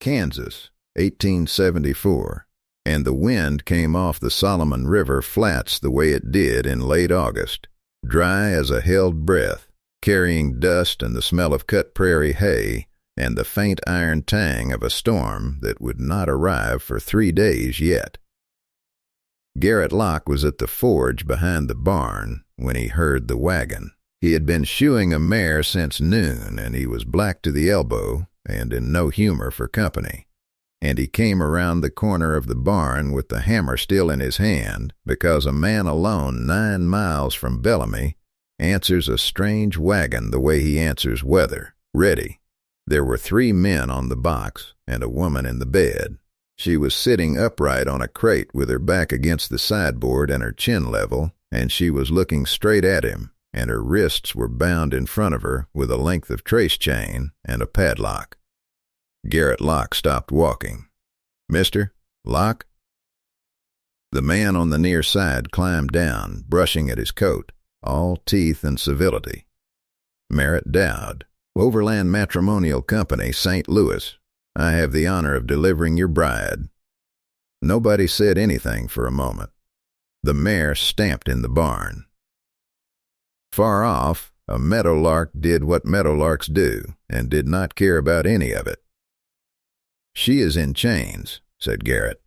Kansas, 1874, and the wind came off the Solomon River flats the way it did in late August, dry as a held breath, carrying dust and the smell of cut prairie hay and the faint iron tang of a storm that would not arrive for 3 days yet. Garrett Locke was at the forge behind the barn when he heard the wagon. He had been shoeing a mare since noon, and he was black to the elbow and in no humor for company. And he came around the corner of the barn with the hammer still in his hand because a man alone 9 miles from Bellamy answers a strange wagon the way he answers weather, ready. There were 3 men on the box and a woman in the bed. She was sitting upright on a crate with her back against the sideboard and her chin level, and she was looking straight at him, and her wrists were bound in front of her with a length of trace chain and a padlock. Garrett Locke stopped walking. "Mister Locke?" The man on the near side climbed down, brushing at his coat, all teeth and civility. "Merritt Dowd, Overland Matrimonial Company, St. Louis. I have the honor of delivering your bride." Nobody said anything for a moment. The mare stamped in the barn. Far off, a meadowlark did what meadowlarks do, and did not care about any of it. "She is in chains," said Garrett.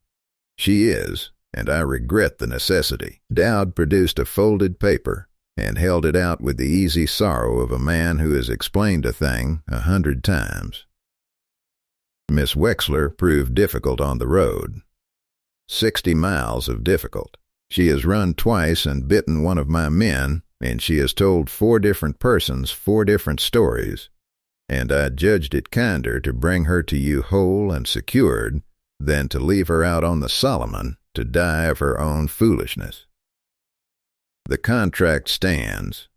"She is, and I regret the necessity." Dowd produced a folded paper and held it out with the easy sorrow of a man who has explained a thing 100 times. Miss Wexler proved difficult on the road. 60 miles of difficult. She has run twice and bitten one of my men, and she has told 4 different persons 4 different stories, and I judged it kinder to bring her to you whole and secured than to leave her out on the Solomon to die of her own foolishness. The contract stands.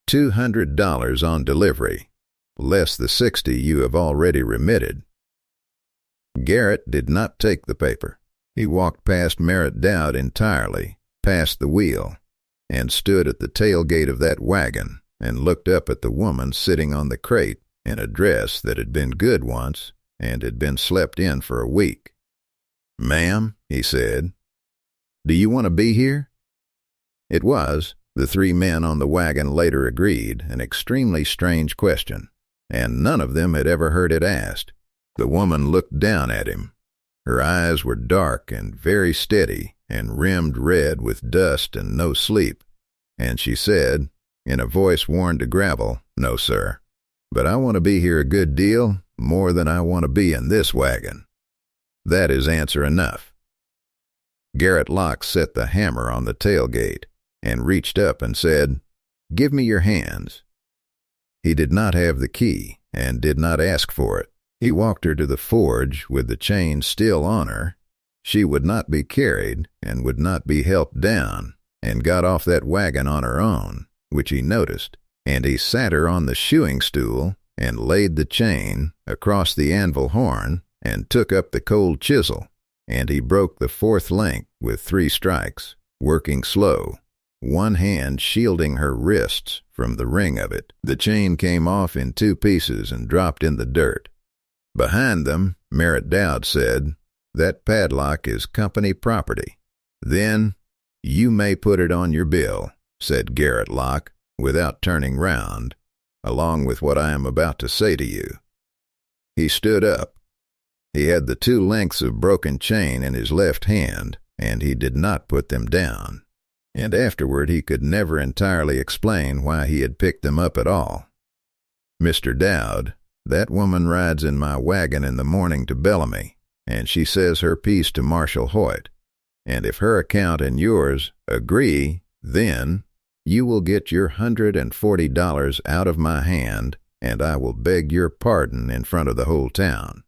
$200 on delivery, less the 60 you have already remitted. Garrett did not take the paper. He walked past Merritt Dowd entirely, past the wheel, and stood at the tailgate of that wagon and looked up at the woman sitting on the crate in a dress that had been good once and had been slept in for a week. "Ma'am," he said, "do you want to be here?" It was, the 3 men on the wagon later agreed, an extremely strange question, and none of them had ever heard it asked. The woman looked down at him. Her eyes were dark and very steady and rimmed red with dust and no sleep, and she said, in a voice worn to gravel, "No, sir, but I want to be here a good deal, more than I want to be in this wagon." That is answer enough. Garrett Locke set the hammer on the tailgate and reached up and said, "Give me your hands." He did not have the key and did not ask for it. He walked her to the forge with the chain still on her. She would not be carried and would not be helped down, and got off that wagon on her own, which he noticed, and he sat her on the shoeing stool and laid the chain across the anvil horn and took up the cold chisel, and he broke the 4th length with 3 strikes, working slow, one hand shielding her wrists from the ring of it. The chain came off in 2 pieces and dropped in the dirt. Behind them, Merritt Dowd said, "That padlock is company property." "Then, you may put it on your bill," said Garrett Locke, without turning round, "along with what I am about to say to you." He stood up. He had the 2 lengths of broken chain in his left hand, and he did not put them down. And afterward he could never entirely explain why he had picked them up at all. "Mr. Dowd, that woman rides in my wagon in the morning to Bellamy, and she says her piece to Marshal Hoyt, and if her account and yours agree, then you will get your $140 out of my hand, and I will beg your pardon in front of the whole town.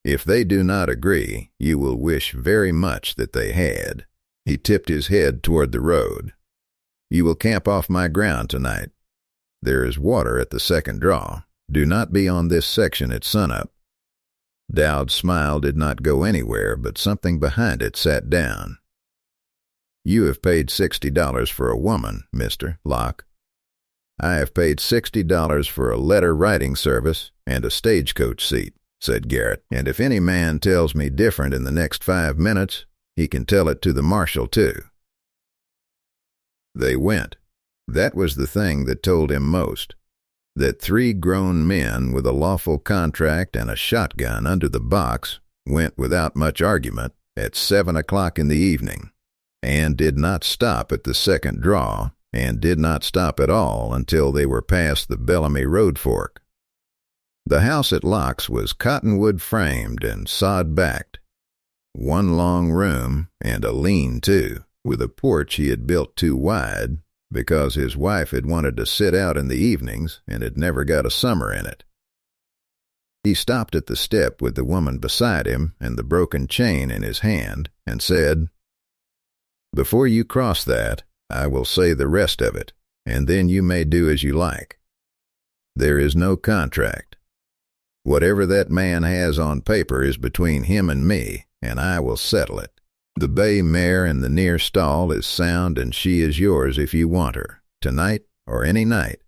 If they do not agree, you will wish very much that they had." He tipped his head toward the road. "You will camp off my ground tonight. There is water at the second draw. Do not be on this section at sunup." Dowd's smile did not go anywhere, but something behind it sat down. "You have paid $60 for a woman, Mr. Locke. I have paid $60 for a letter writing service and a stagecoach seat. said Garrett, "and if any man tells me different in the next 5 minutes, he can tell it to the marshal, too." They went. That was the thing that told him most, that 3 grown men with a lawful contract and a shotgun under the box went without much argument at 7 o'clock in the evening, and did not stop at the second draw, and did not stop at all until they were past the Bellamy Road fork. The house at Locke's was cottonwood framed and sod-backed. 1 long room and a lean-to, with a porch he had built too wide, because his wife had wanted to sit out in the evenings and had never got a summer in it. He stopped at the step with the woman beside him and the broken chain in his hand, and said, "Before you cross that, I will say the rest of it, and then you may do as you like. There is no contract. Whatever that man has on paper is between him and me, and I will settle it. The bay mare in the near stall is sound, and she is yours if you want her, tonight or any night.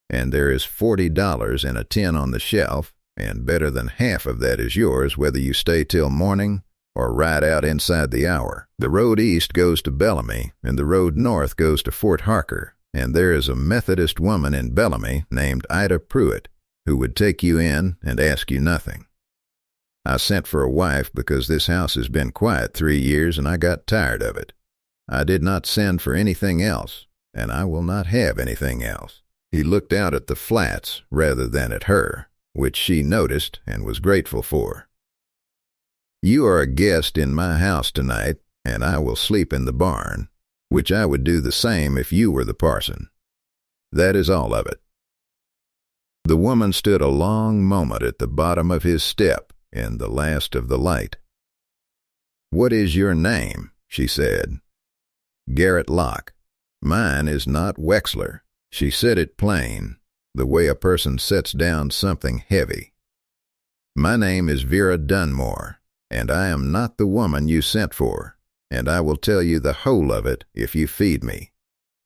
And there is $40 in a tin on the shelf, and better than half of that is yours whether you stay till morning or ride out inside the hour. The road east goes to Bellamy, and the road north goes to Fort Harker, and there is a Methodist woman in Bellamy named Ida Pruitt, who would take you in and ask you nothing. I sent for a wife because this house has been quiet 3 years and I got tired of it. I did not send for anything else, and I will not have anything else." He looked out at the flats rather than at her, which she noticed and was grateful for. "You are a guest in my house tonight, and I will sleep in the barn, which I would do the same if you were the parson. That is all of it." The woman stood a long moment at the bottom of his step in the last of the light. "What is your name?" she said. "Garrett Locke. Mine is not Wexler." She said it plain, the way a person sets down something heavy. "My name is Vera Dunmore, and I am not the woman you sent for, and I will tell you the whole of it if you feed me,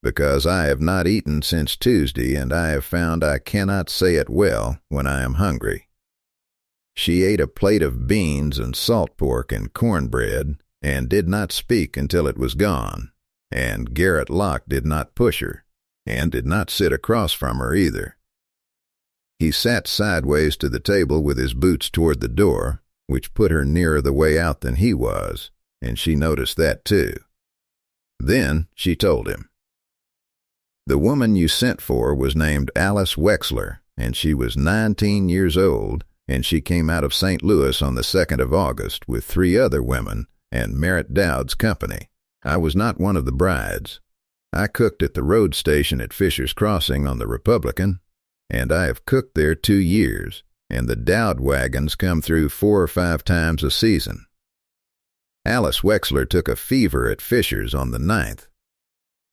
because I have not eaten since Tuesday, and I have found I cannot say it well when I am hungry." She ate a plate of beans and salt pork and cornbread, and did not speak until it was gone, and Garrett Locke did not push her, and did not sit across from her either. He sat sideways to the table with his boots toward the door, which put her nearer the way out than he was, and she noticed that too. Then she told him. "The woman you sent for was named Alice Wexler, and she was 19 years old, and she came out of St. Louis on the 2nd of August with 3 other women and Merritt Dowd's company. I was not one of the brides. I cooked at the road station at Fisher's Crossing on the Republican, and I have cooked there 2 years, and the Dowd wagons come through 4 or 5 times a season. Alice Wexler took a fever at Fisher's on the 9th.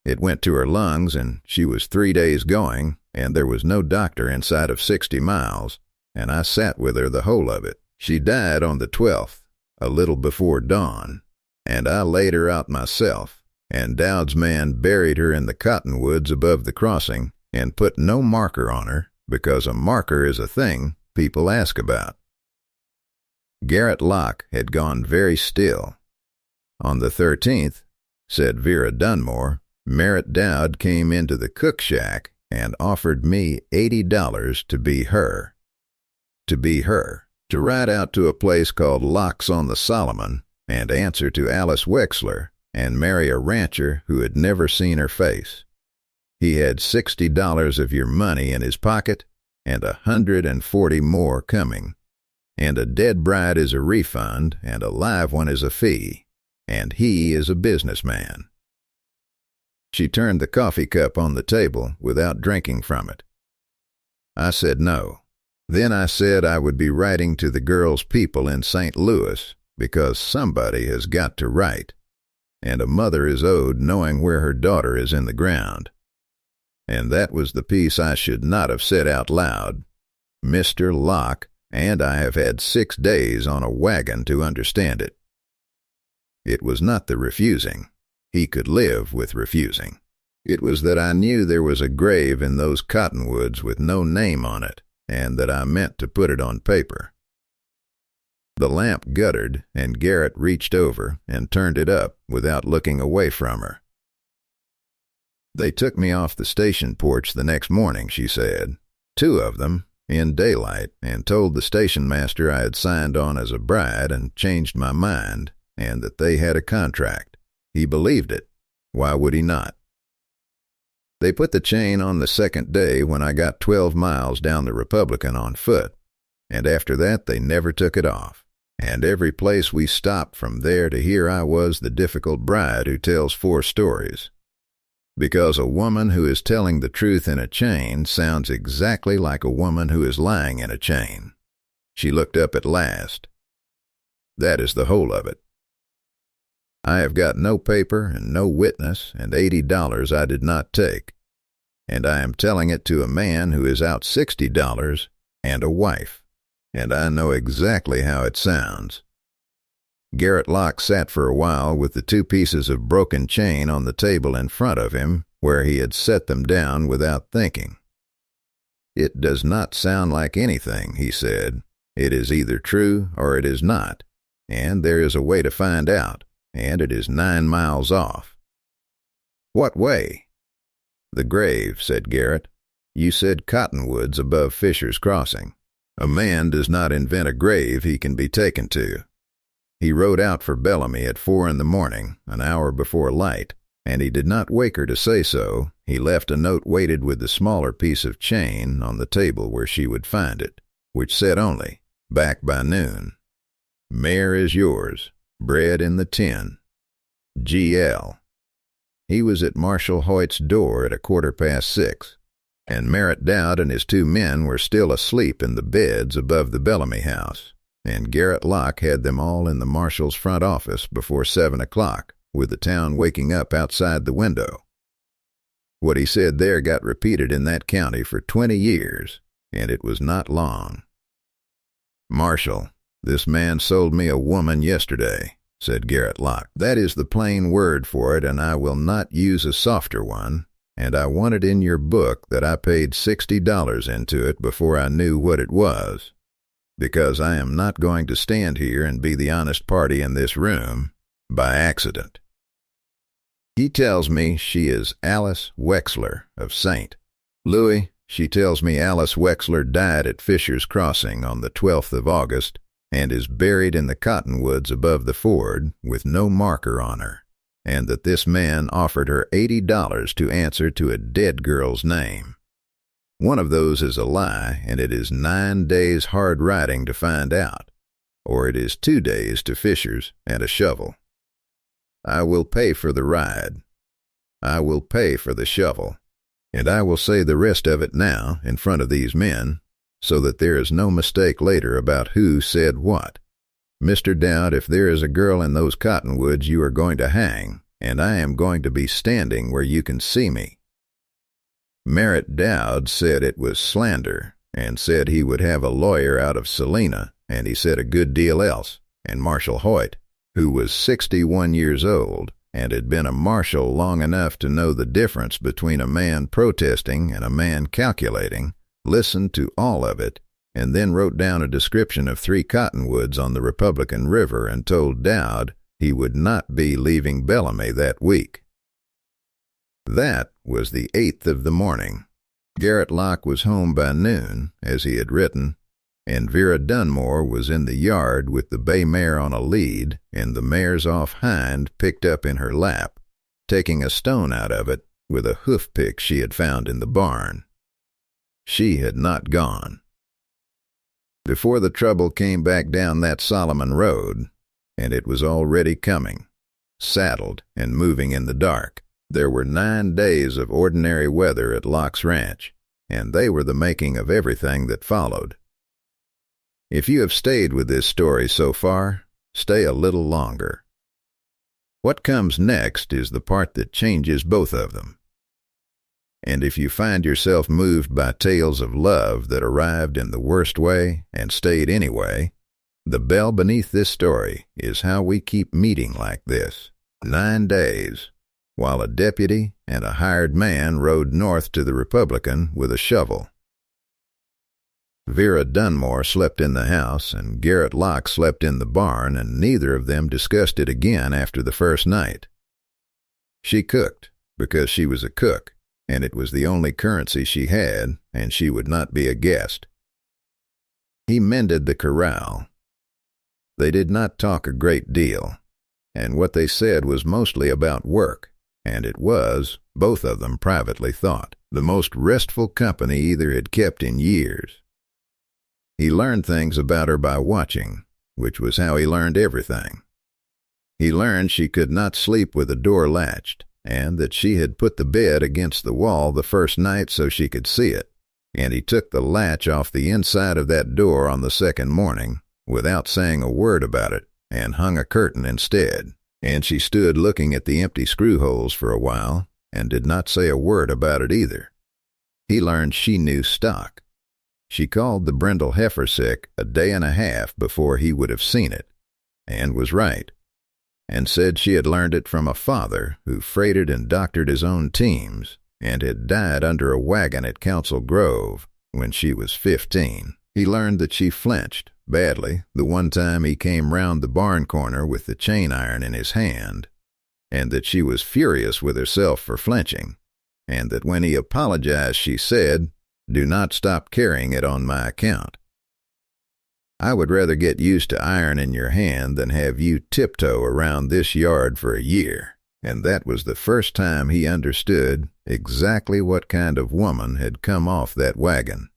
It went to her lungs, and she was 3 days going, and there was no doctor inside of 60 miles, and I sat with her the whole of it. She died on the 12th, a little before dawn, and I laid her out myself, and Dowd's man buried her in the cottonwoods above the crossing, and put no marker on her, because a marker is a thing people ask about." Garrett Locke had gone very still. "On the 13th, said Vera Dunmore, Merritt Dowd came into the cook shack and offered me $80 to be her. To ride out to a place called Locke's on the Solomon and answer to Alice Wexler and marry a rancher who had never seen her face. He had $60 of your money in his pocket and 140 more coming, and a dead bride is a refund and a live one is a fee, and he is a businessman." She turned the coffee cup on the table without drinking from it. I said no. Then I said I would be writing to the girl's people in St. Louis, because somebody has got to write, and a mother is owed knowing where her daughter is in the ground. And that was the piece I should not have said out loud. Mr. Locke and I have had 6 days on a wagon to understand it. It was not the refusing. He could live with refusing. It was that I knew there was a grave in those cottonwoods with no name on it, and that I meant to put it on paper. The lamp guttered, and Garrett reached over and turned it up without looking away from her. "They took me off the station porch the next morning," she said, "2 of them, in daylight, and told the station master I had signed on as a bride and changed my mind, and that they had a contract. He believed it. Why would he not? They put the chain on the second day when I got 12 miles down the Republican on foot, and after that they never took it off. And every place we stopped from there to here I was the difficult bride who tells 4 stories. Because a woman who is telling the truth in a chain sounds exactly like a woman who is lying in a chain." She looked up at last. "That is the whole of it. I have got no paper and no witness, and $80 I did not take. And I am telling it to a man who is out $60 and a wife. And I know exactly how it sounds." Garrett Locke sat for a while with the 2 pieces of broken chain on the table in front of him, where he had set them down without thinking. "It does not sound like anything," he said. "It is either true or it is not, and there is a way to find out, and it is 9 miles off." "What way?" "The grave," said Garrett. "You said cottonwoods above Fisher's Crossing. A man does not invent a grave he can be taken to. He rode out for Bellamy at 4 in the morning, an hour before light, and he did not wake her to say so. He left a note weighted with the smaller piece of chain on the table where she would find it, which said only, 'Back by noon. Mare is yours. Bread in the tin. G.L.' He was at Marshall Hoyt's door at 6:15, and Merritt Dowd and his 2 men were still asleep in the beds above the Bellamy house, and Garrett Locke had them all in the marshal's front office before 7 o'clock, with the town waking up outside the window. What he said there got repeated in that county for 20 years, and it was not long. "Marshal, this man sold me a woman yesterday," said Garrett Locke. "That is the plain word for it, and I will not use a softer one. And I want it in your book that I paid $60 into it before I knew what it was, because I am not going to stand here and be the honest party in this room by accident. He tells me she is Alice Wexler of St. Louis. She tells me Alice Wexler died at Fisher's Crossing on the 12th of August and is buried in the cottonwoods above the ford with no marker on her, and that this man offered her $80 to answer to a dead girl's name. One of those is a lie, and it is 9 days hard riding to find out, or it is 2 days to Fisher's and a shovel. I will pay for the ride. I will pay for the shovel, and I will say the rest of it now in front of these men, so that there is no mistake later about who said what. Mr. Dowd, if there is a girl in those cottonwoods, you are going to hang, and I am going to be standing where you can see me." Merritt Dowd said it was slander, and said he would have a lawyer out of Salina, and he said a good deal else, and Marshal Hoyt, who was 61 years old, and had been a marshal long enough to know the difference between a man protesting and a man calculating, listened to all of it, and then wrote down a description of 3 cottonwoods on the Republican River and told Dowd he would not be leaving Bellamy that week. That was the 8th of the morning. Garrett Locke was home by noon, as he had written, and Vera Dunmore was in the yard with the bay mare on a lead and the mare's off hind picked up in her lap, taking a stone out of it with a hoof pick she had found in the barn. She had not gone. Before the trouble came back down that Solomon road, and it was already coming, saddled and moving in the dark, there were 9 days of ordinary weather at Locke's ranch, and they were the making of everything that followed. If you have stayed with this story so far, stay a little longer. What comes next is the part that changes both of them. And if you find yourself moved by tales of love that arrived in the worst way and stayed anyway, the bell beneath this story is how we keep meeting like this, 9 days, while a deputy and a hired man rode north to the Republican with a shovel. Vera Dunmore slept in the house, and Garrett Locke slept in the barn, and neither of them discussed it again after the first night. She cooked, because she was a cook, and it was the only currency she had, and she would not be a guest. He mended the corral. They did not talk a great deal, and what they said was mostly about work, and it was, both of them privately thought, the most restful company either had kept in years. He learned things about her by watching, which was how he learned everything. He learned she could not sleep with the door latched, and that she had put the bed against the wall the first night so she could see it, and he took the latch off the inside of that door on the second morning, without saying a word about it, and hung a curtain instead, and she stood looking at the empty screw holes for a while, and did not say a word about it either. He learned she knew stock. She called the brindle heifer sick a day and a half before he would have seen it, and was right, and said she had learned it from a father who freighted and doctored his own teams, and had died under a wagon at Council Grove when she was 15. He learned that she flinched badly the one time he came round the barn corner with the chain iron in his hand, and that she was furious with herself for flinching, and that when he apologized she said, "Do not stop carrying it on my account. I would rather get used to iron in your hand than have you tiptoe around this yard for a year." And that was the first time he understood exactly what kind of woman had come off that wagon.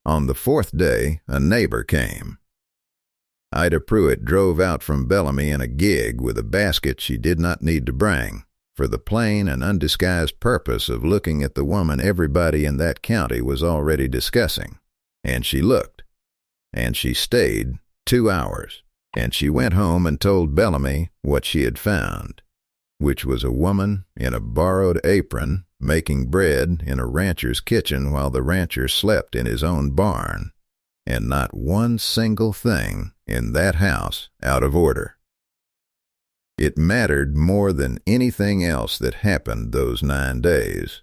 On the fourth day, a neighbor came. Ida Pruitt drove out from Bellamy in a gig with a basket she did not need to bring, for the plain and undisguised purpose of looking at the woman everybody in that county was already discussing. And she looked. And she stayed 2 hours. And she went home and told Bellamy what she had found, which was a woman in a borrowed apron making bread in a rancher's kitchen while the rancher slept in his own barn, and not one single thing in that house out of order. It mattered more than anything else that happened those 9 days.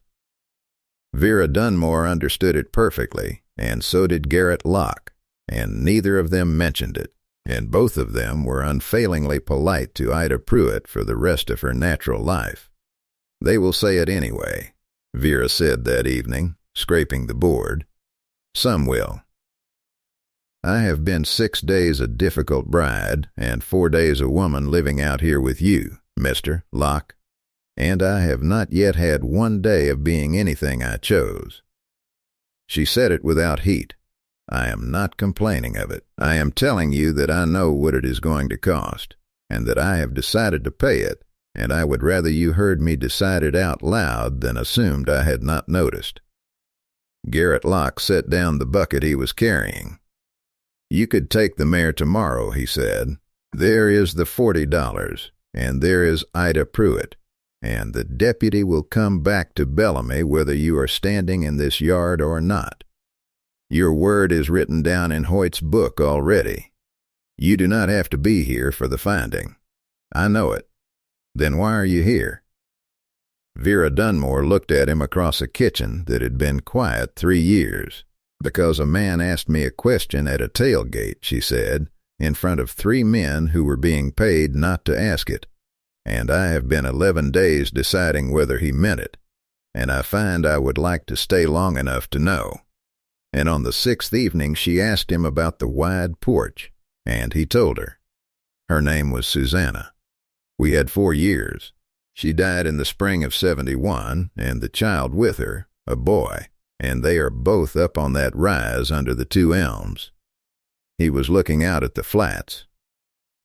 Vera Dunmore understood it perfectly, and so did Garrett Locke, and neither of them mentioned it, and both of them were unfailingly polite to Ida Pruitt for the rest of her natural life. "They will say it anyway," Vera said that evening, scraping the board. "Some will. I have been 6 days a difficult bride, and 4 days a woman living out here with you, Mr. Locke, and I have not yet had 1 day of being anything I chose." She said it without heat. "I am not complaining of it. I am telling you that I know what it is going to cost, and that I have decided to pay it, and I would rather you heard me decide it out loud than assumed I had not noticed." Garrett Locke set down the bucket he was carrying. "You could take the mare tomorrow," he said. "There is the $40, and there is Ida Pruitt, and the deputy will come back to Bellamy whether you are standing in this yard or not. Your word is written down in Hoyt's book already. You do not have to be here for the finding. I know it. Then why are you here?" Vera Dunmore looked at him across a kitchen that had been quiet 3 years. "Because a man asked me a question at a tailgate," she said, "in front of 3 men who were being paid not to ask it. And I have been 11 days deciding whether he meant it, and I find I would like to stay long enough to know." And on the 6th evening she asked him about the wide porch, and he told her. Her name was Susanna. We had 4 years. She died in the spring of '71, and the child with her, a boy, and they are both up on that rise under the 2 elms. He was looking out at the flats.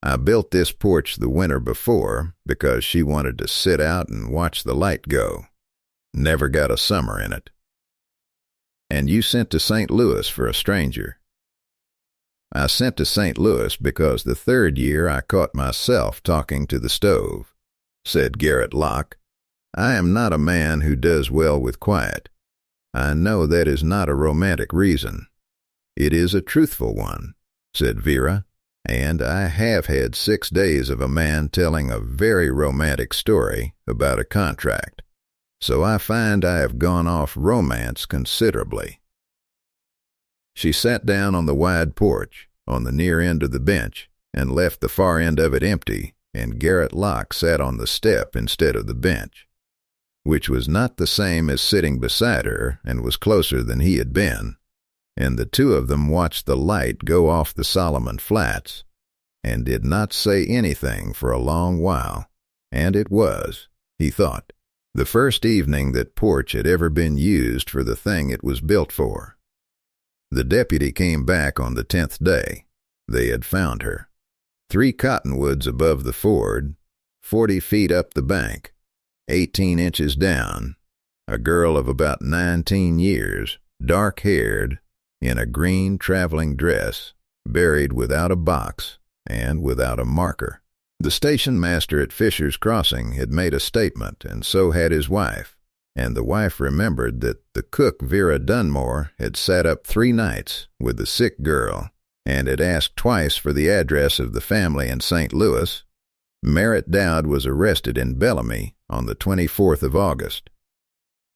I built this porch the winter before because she wanted to sit out and watch the light go. Never got a summer in it. And you sent to St. Louis for a stranger. I sent to St. Louis because the 3rd year I caught myself talking to the stove, said Garrett Locke. I am not a man who does well with quiet. I know that is not a romantic reason. It is a truthful one, said Vera, and I have had 6 days of a man telling a very romantic story about a contract. So I find I have gone off romance considerably. She sat down on the wide porch, on the near end of the bench, and left the far end of it empty, and Garrett Locke sat on the step instead of the bench, which was not the same as sitting beside her and was closer than he had been, and the two of them watched the light go off the Solomon Flats, and did not say anything for a long while, and it was, he thought, the first evening that porch had ever been used for the thing it was built for. The deputy came back on the 10th day. They had found her. 3 cottonwoods above the ford, 40 feet up the bank, 18 inches down, a girl of about 19 years, dark-haired, in a green traveling dress, buried without a box and without a marker. The station master at Fisher's Crossing had made a statement, and so had his wife, and the wife remembered that the cook Vera Dunmore had sat up 3 nights with the sick girl and had asked twice for the address of the family in St. Louis. Merritt Dowd was arrested in Bellamy on the 24th of August,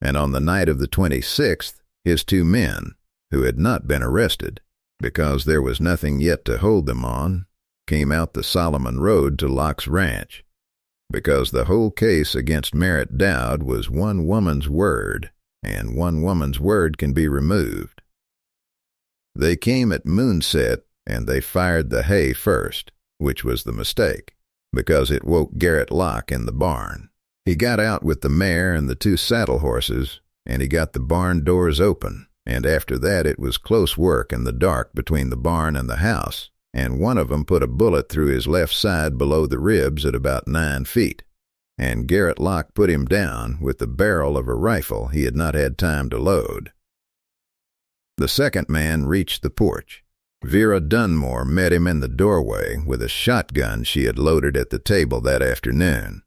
and on the night of the 26th, his 2 men, who had not been arrested, because there was nothing yet to hold them on, came out the Solomon Road to Locke's ranch, because the whole case against Merritt Dowd was one woman's word, and one woman's word can be removed. They came at moonset, and they fired the hay first, which was the mistake, because it woke Garrett Locke in the barn. He got out with the mare and the 2 saddle horses, and he got the barn doors open, and after that it was close work in the dark between the barn and the house, and one of them put a bullet through his left side below the ribs at about 9 feet, and Garrett Locke put him down with the barrel of a rifle he had not had time to load. The second man reached the porch. Vera Dunmore met him in the doorway with a shotgun she had loaded at the table that afternoon,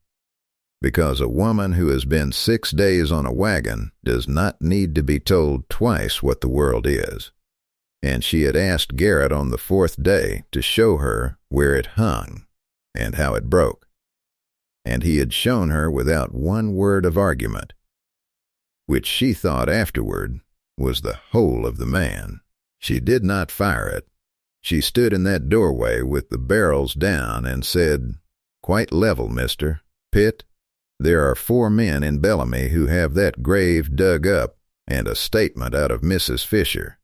because a woman who has been 6 days on a wagon does not need to be told twice what the world is, and she had asked Garrett on the 4th day to show her where it hung and how it broke, and he had shown her without one word of argument, which she thought afterward was the whole of the man. She did not fire it. She stood in that doorway with the barrels down and said, "Quite level, mister. Pitt, there are 4 men in Bellamy who have that grave dug up and a statement out of Mrs. Fisher,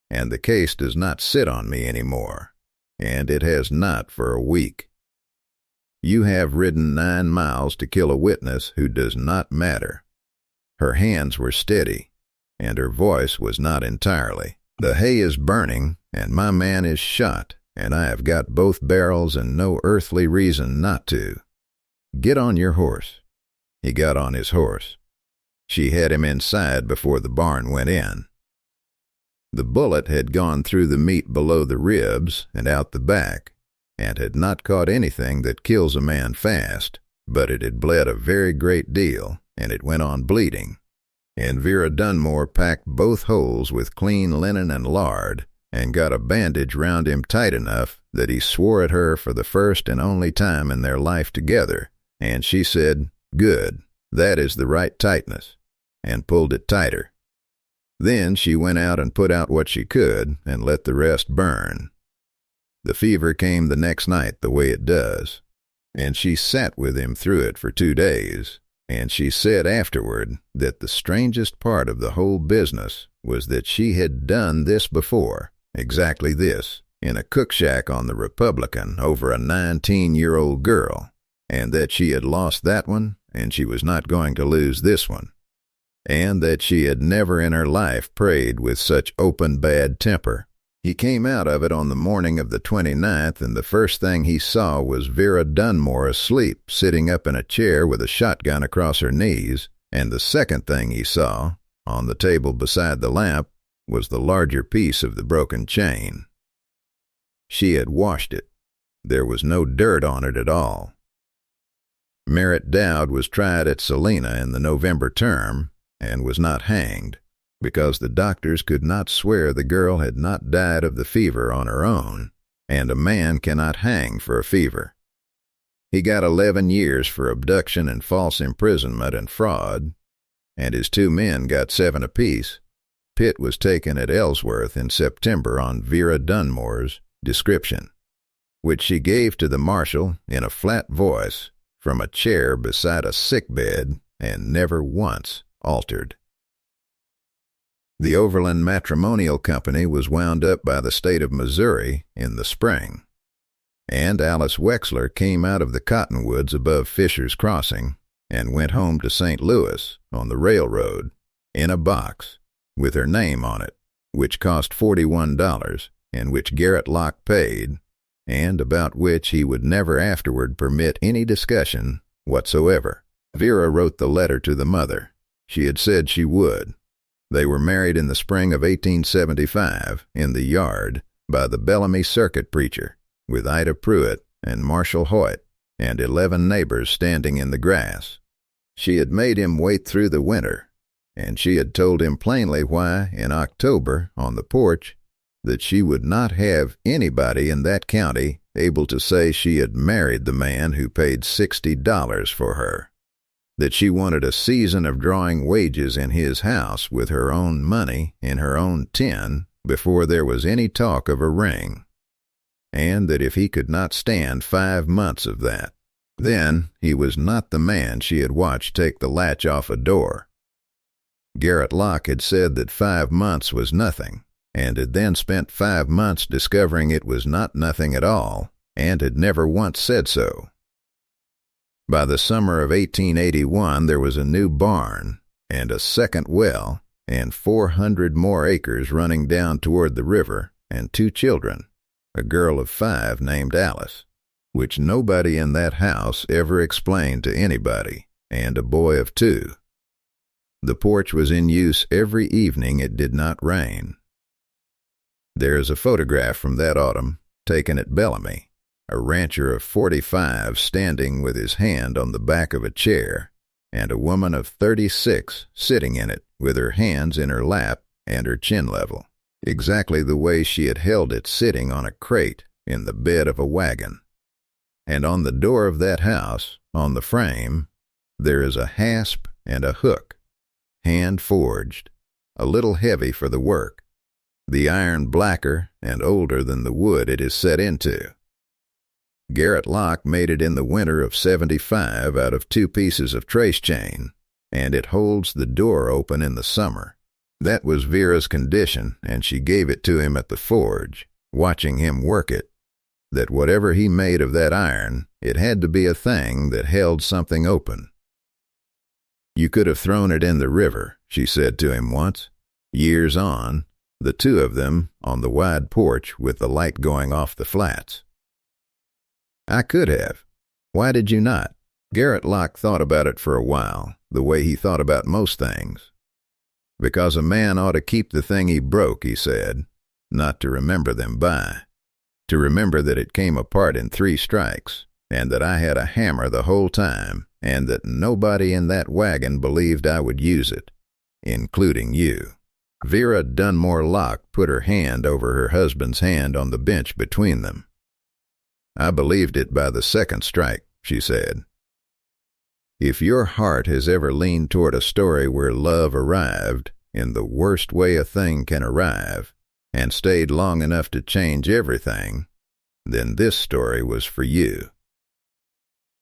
and the case does not sit on me any more, and it has not for a week. You have ridden 9 miles to kill a witness who does not matter." Her hands were steady, and her voice was not entirely. "The hay is burning, and my man is shot, and I have got both barrels and no earthly reason not to. Get on your horse." He got on his horse. She had him inside before the barn went in. The bullet had gone through the meat below the ribs and out the back, and had not caught anything that kills a man fast, but it had bled a very great deal, and it went on bleeding. And Vera Dunmore packed both holes with clean linen and lard, and got a bandage round him tight enough that he swore at her for the first and only time in their life together, and she said, "Good, that is the right tightness," and pulled it tighter. Then she went out and put out what she could, and let the rest burn. The fever came the next night the way it does, and she sat with him through it for 2 days. And she said afterward that the strangest part of the whole business was that she had done this before, exactly this, in a cook shack on the Republican over a 19-year-old girl, and that she had lost that one, and she was not going to lose this one, and that she had never in her life prayed with such open bad temper. He came out of it on the morning of the 29th, and the first thing he saw was Vera Dunmore asleep, sitting up in a chair with a shotgun across her knees, and the second thing he saw, on the table beside the lamp, was the larger piece of the broken chain. She had washed it. There was no dirt on it at all. Merritt Dowd was tried at Salina in the November term, and was not hanged, because the doctors could not swear the girl had not died of the fever on her own, and a man cannot hang for a fever. He got 11 years for abduction and false imprisonment and fraud, and his 2 men got 7 apiece, Pitt was taken at Ellsworth in September on Vera Dunmore's description, which she gave to the marshal in a flat voice from a chair beside a sick bed and never once altered. The Overland Matrimonial Company was wound up by the state of Missouri in the spring, and Alice Wexler came out of the cottonwoods above Fisher's Crossing and went home to St. Louis on the railroad in a box with her name on it, which cost $41 and which Garrett Locke paid, and about which he would never afterward permit any discussion whatsoever. Vera wrote the letter to the mother. She had said she would. They were married in the spring of 1875 in the yard by the Bellamy Circuit preacher, with Ida Pruitt and Marshall Hoyt and 11 neighbors standing in the grass. She had made him wait through the winter, and she had told him plainly why, in October, on the porch, that she would not have anybody in that county able to say she had married the man who paid $60 for her, that she wanted a season of drawing wages in his house with her own money in her own tin before there was any talk of a ring, and that if he could not stand 5 months of that, then he was not the man she had watched take the latch off a door. Garrett Locke had said that 5 months was nothing, and had then spent 5 months discovering it was not nothing at all, and had never once said so. By the summer of 1881 there was a new barn, and a second well, and 400 more acres running down toward the river, and 2 children, a girl of 5 named Alice, which nobody in that house ever explained to anybody, and a boy of 2. The porch was in use every evening it did not rain. There is a photograph from that autumn, taken at Bellamy, a rancher of 45 standing with his hand on the back of a chair, and a woman of 36 sitting in it with her hands in her lap and her chin level, exactly the way she had held it sitting on a crate in the bed of a wagon. And on the door of that house, on the frame, there is a hasp and a hook, hand-forged, a little heavy for the work, the iron blacker and older than the wood it is set into. Garrett Locke made it in the winter of '75 out of 2 pieces of trace chain, and it holds the door open in the summer. That was Vera's condition, and she gave it to him at the forge, watching him work it, that whatever he made of that iron, it had to be a thing that held something open. You could have thrown it in the river, she said to him once, years on, the 2 of them on the wide porch with the light going off the flats. I could have. Why did you not? Garrett Locke thought about it for a while, the way he thought about most things. Because a man ought to keep the thing he broke, he said, not to remember them by. To remember that it came apart in 3 strikes, and that I had a hammer the whole time, and that nobody in that wagon believed I would use it, including you. Vera Dunmore Locke put her hand over her husband's hand on the bench between them. I believed it by the 2nd strike, she said. If your heart has ever leaned toward a story where love arrived, in the worst way a thing can arrive, and stayed long enough to change everything, then this story was for you.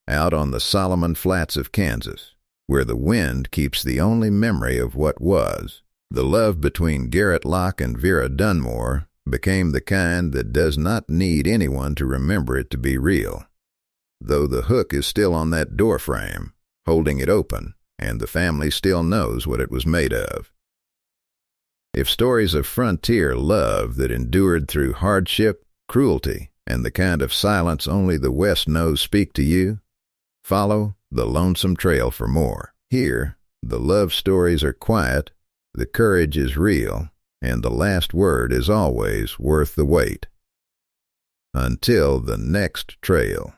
Out on the Solomon Flats of Kansas, where the wind keeps the only memory of what was, the love between Garrett Locke and Vera Dunmore became the kind that does not need anyone to remember it to be real, though the hook is still on that door frame, holding it open, and the family still knows what it was made of. If stories of frontier love that endured through hardship, cruelty, and the kind of silence only the West knows speak to you, follow the Lonesome Trail for more. Here, the love stories are quiet, the courage is real, and the last word is always worth the wait. Until the next trail.